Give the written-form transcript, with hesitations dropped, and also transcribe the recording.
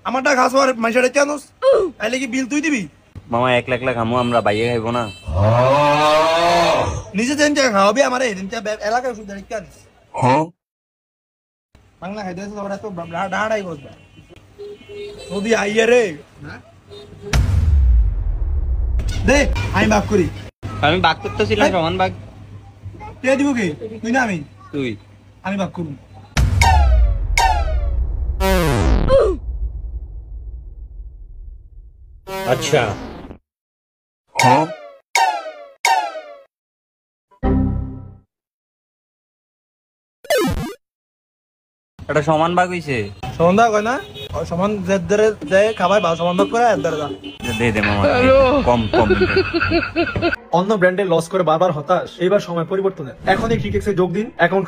আমারটা ঘাস আর মাইশারে চানোস তাইলে কি বিল তুই দিবি? মামা 1 লাখ খামু আমরা বাইয়ে খাইবো না। নিজে দেন চা খাওয়াবি আমারে দেন চা এলাকায় ওষুধ দাঁড়িয়ে আনিস। হ্যাঁ বাংলা খাইতে আছে সবাই তো ডাড়াই করবে নদী আইয়ে রে দে আমি বাক করি। আমি বাগ করতেছিলাম সমান বাগ। কে দিব কি তুই না আমি? তুই। আমি বাক করুন। अच्छा হ্যাঁ এটা সমান ভাগ হইছে। সমান ভাগ হয় না সমান দেয় খাবার ভাগ সমান ভাগ করে যা দে দে মামা কম কম। অন্য ব্র্যান্ডে লস করে বারবার হতাশ, এবার সময় পরিবর্তনের। এখনই ক্রিকেক্সে যোগ দিন, অ্যাকাউন্ট